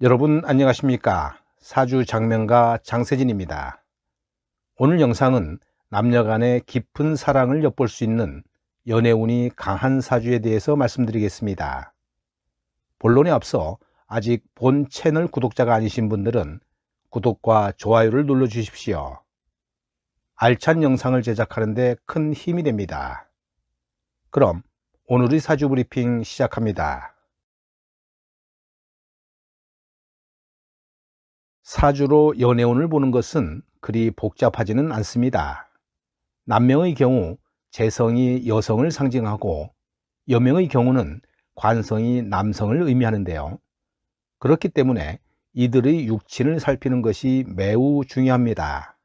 여러분 안녕하십니까? 사주 장명가 장세진입니다. 오늘 영상은 남녀 간의 깊은 사랑을 엿볼 수 있는 연애운이 강한 사주에 대해서 말씀드리겠습니다. 본론에 앞서 아직 본 채널 구독자가 아니신 분들은 구독과 좋아요를 눌러 주십시오. 알찬 영상을 제작하는 데 큰 힘이 됩니다. 그럼 오늘의 사주 브리핑 시작합니다. 사주로 연애운을 보는 것은 그리 복잡하지는 않습니다. 남명의 경우 재성이 여성을 상징하고 여명의 경우는 관성이 남성을 의미하는데요. 그렇기 때문에 이들의 육친을 살피는 것이 매우 중요합니다.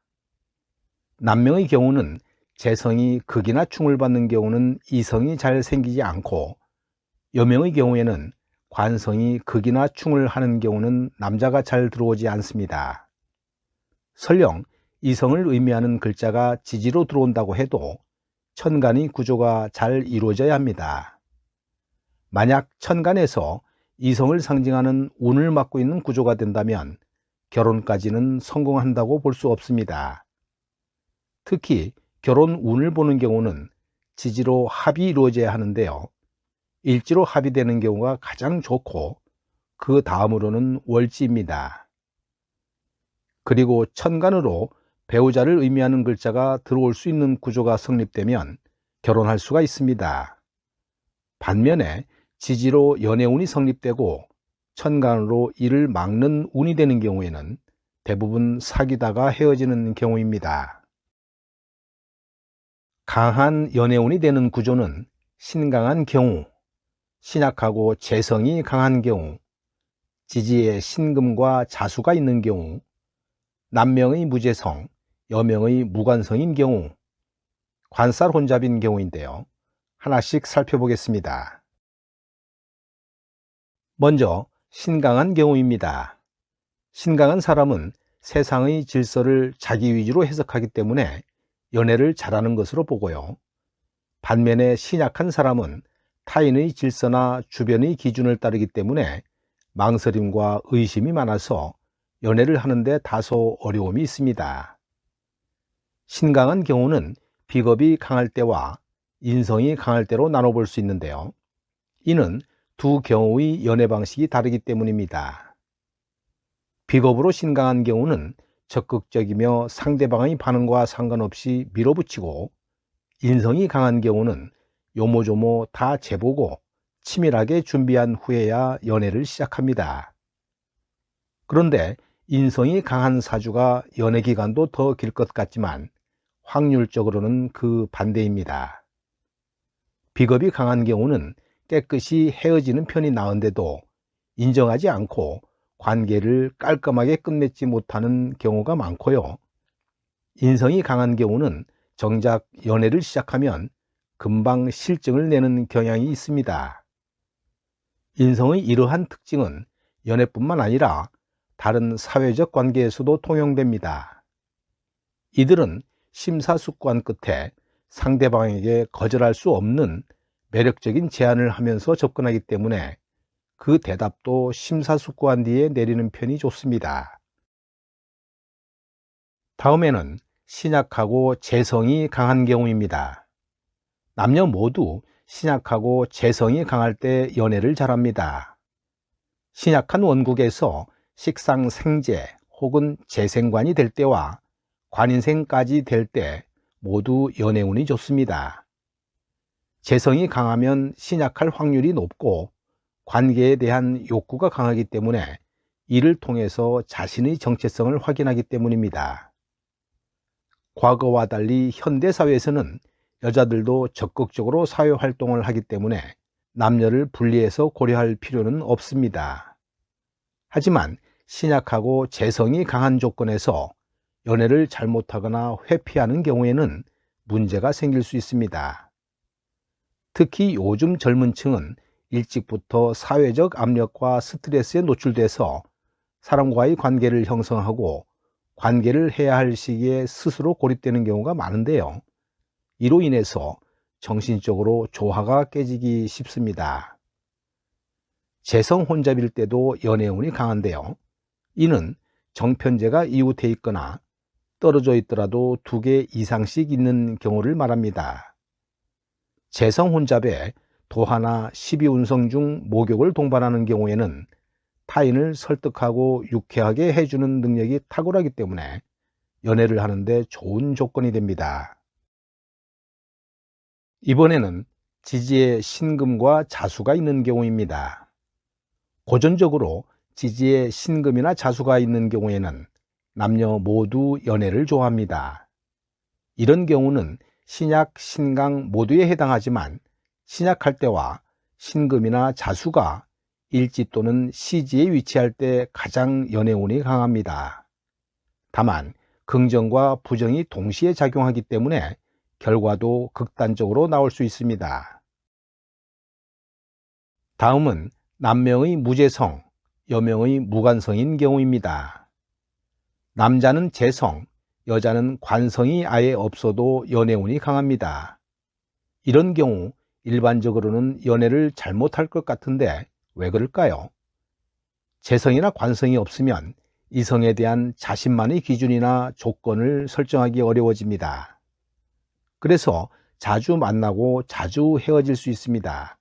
남명의 경우는 재성이 극이나 충을 받는 경우는 이성이 잘 생기지 않고, 여명의 경우에는 관성이 극이나 충을 하는 경우는 남자가 잘 들어오지 않습니다. 설령 이성을 의미하는 글자가 지지로 들어온다고 해도 천간의 구조가 잘 이루어져야 합니다. 만약 천간에서 이성을 상징하는 운을 맡고 있는 구조가 된다면 결혼까지는 성공한다고 볼 수 없습니다. 특히 결혼 운을 보는 경우는 지지로 합이 이루어져야 하는데요. 일지로 합의되는 경우가 가장 좋고, 그 다음으로는 월지입니다. 그리고 천간으로 배우자를 의미하는 글자가 들어올 수 있는 구조가 성립되면 결혼할 수가 있습니다. 반면에 지지로 연애운이 성립되고 천간으로 이를 막는 운이 되는 경우에는 대부분 사귀다가 헤어지는 경우입니다. 강한 연애운이 되는 구조는 신강한 경우, 신약하고 재성이 강한 경우, 지지에 신금과 자수가 있는 경우, 남명의 무재성, 여명의 무관성인 경우, 관살 혼잡인 경우인데요. 하나씩 살펴보겠습니다. 먼저 신강한 경우입니다. 신강한 사람은 세상의 질서를 자기 위주로 해석하기 때문에 연애를 잘하는 것으로 보고요. 반면에 신약한 사람은 타인의 질서나 주변의 기준을 따르기 때문에 망설임과 의심이 많아서 연애를 하는데 다소 어려움이 있습니다. 신강한 경우는 비겁이 강할 때와 인성이 강할 때로 나눠볼 수 있는데요. 이는 두 경우의 연애 방식이 다르기 때문입니다. 비겁으로 신강한 경우는 적극적이며 상대방의 반응과 상관없이 밀어붙이고, 인성이 강한 경우는 요모조모 다 재보고 치밀하게 준비한 후에야 연애를 시작합니다. 그런데 인성이 강한 사주가 연애 기간도 더 길 것 같지만 확률적으로는 그 반대입니다. 비겁이 강한 경우는 깨끗이 헤어지는 편이 나은데도 인정하지 않고 관계를 깔끔하게 끝맺지 못하는 경우가 많고요. 인성이 강한 경우는 정작 연애를 시작하면 금방 실증을 내는 경향이 있습니다. 인성의 이러한 특징은 연애뿐만 아니라 다른 사회적 관계에서도 통용됩니다. 이들은 심사숙고한 끝에 상대방에게 거절할 수 없는 매력적인 제안을 하면서 접근하기 때문에 그 대답도 심사숙고한 뒤에 내리는 편이 좋습니다. 다음에는 신약하고 재성이 강한 경우입니다. 남녀 모두 신약하고 재성이 강할 때 연애를 잘합니다. 신약한 원국에서 식상생재 혹은 재생관이 될 때와 관인생까지 될 때 모두 연애운이 좋습니다. 재성이 강하면 신약할 확률이 높고 관계에 대한 욕구가 강하기 때문에 이를 통해서 자신의 정체성을 확인하기 때문입니다. 과거와 달리 현대사회에서는 여자들도 적극적으로 사회활동을 하기 때문에 남녀를 분리해서 고려할 필요는 없습니다. 하지만 신약하고 재성이 강한 조건에서 연애를 잘못하거나 회피하는 경우에는 문제가 생길 수 있습니다. 특히 요즘 젊은 층은 일찍부터 사회적 압력과 스트레스에 노출돼서 사람과의 관계를 형성하고 관계를 해야 할 시기에 스스로 고립되는 경우가 많은데요. 이로 인해서 정신적으로 조화가 깨지기 쉽습니다. 재성 혼잡일 때도 연애운이 강한데요. 이는 정편제가 이웃해 있거나 떨어져 있더라도 2개 이상씩 있는 경우를 말합니다. 재성 혼잡에 도화나 12운성 중 목욕을 동반하는 경우에는 타인을 설득하고 유쾌하게 해주는 능력이 탁월하기 때문에 연애를 하는데 좋은 조건이 됩니다. 이번에는 지지에 신금과 자수가 있는 경우입니다. 고전적으로 지지에 신금이나 자수가 있는 경우에는 남녀 모두 연애를 좋아합니다. 이런 경우는 신약, 신강 모두에 해당하지만 신약할 때와 신금이나 자수가 일지 또는 시지에 위치할 때 가장 연애운이 강합니다. 다만 긍정과 부정이 동시에 작용하기 때문에 결과도 극단적으로 나올 수 있습니다. 다음은 남명의 무재성, 여명의 무관성인 경우입니다. 남자는 재성, 여자는 관성이 아예 없어도 연애운이 강합니다. 이런 경우 일반적으로는 연애를 잘못할 것 같은데 왜 그럴까요? 재성이나 관성이 없으면 이성에 대한 자신만의 기준이나 조건을 설정하기 어려워집니다. 그래서 자주 만나고 자주 헤어질 수 있습니다.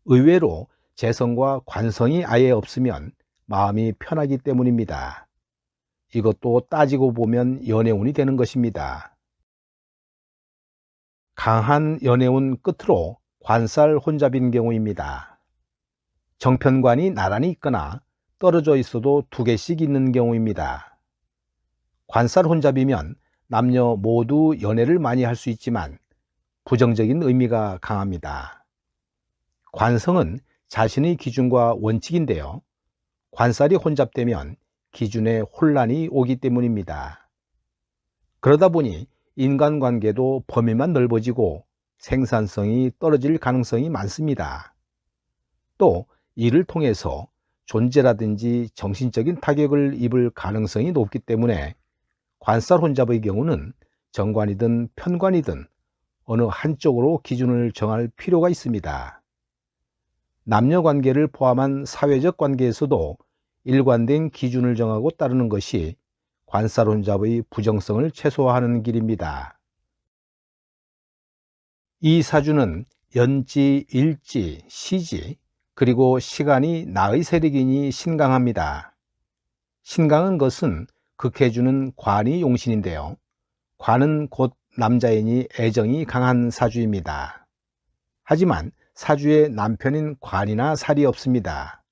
의외로 재성과 관성이 아예 없으면 마음이 편하기 때문입니다. 이것도 따지고 보면 연애운이 되는 것입니다. 강한 연애운 끝으로 관살 혼잡인 경우입니다. 정편관이 나란히 있거나 떨어져 있어도 2개씩 있는 경우입니다. 관살 혼잡이면 남녀 모두 연애를 많이 할 수 있지만 부정적인 의미가 강합니다. 관성은 자신의 기준과 원칙인데요. 관살이 혼잡되면 기준에 혼란이 오기 때문입니다. 그러다 보니 인간관계도 범위만 넓어지고 생산성이 떨어질 가능성이 많습니다. 또 이를 통해서 존재라든지 정신적인 타격을 입을 가능성이 높기 때문에 관살 혼잡의 경우는 정관이든 편관이든 어느 한쪽으로 기준을 정할 필요가 있습니다. 남녀 관계를 포함한 사회적 관계에서도 일관된 기준을 정하고 따르는 것이 관살 혼잡의 부정성을 최소화하는 길입니다. 이 사주는 연지, 일지, 시지, 그리고 시간이 나의 세력이니 신강합니다. 신강한 것은 극해주는 관이 용신인데요. 관은 곧 남자이니 애정이 강한 사주입니다. 하지만 사주에 남편인 관이나 살이 없습니다.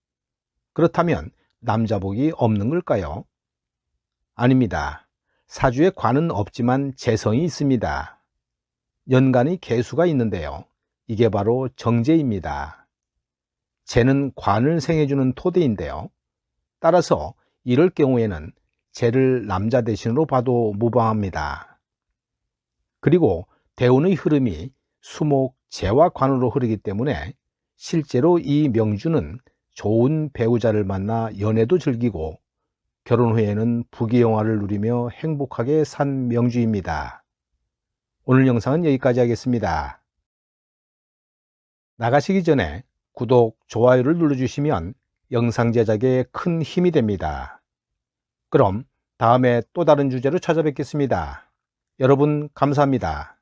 그렇다면 남자복이 없는 걸까요? 아닙니다. 사주에 관은 없지만 재성이 있습니다. 연간의 개수가 있는데요. 이게 바로 정제입니다. 재는 관을 생해주는 토대인데요. 따라서 이럴 경우에는 재를 남자 대신으로 봐도 무방합니다. 그리고 대운의 흐름이 수목, 재와 관으로 흐르기 때문에 실제로 이 명주는 좋은 배우자를 만나 연애도 즐기고 결혼 후에는 부귀영화를 누리며 행복하게 산 명주입니다. 오늘 영상은 여기까지 하겠습니다. 나가시기 전에 구독, 좋아요를 눌러주시면 영상 제작에 큰 힘이 됩니다. 그럼 다음에 또 다른 주제로 찾아뵙겠습니다. 여러분 감사합니다.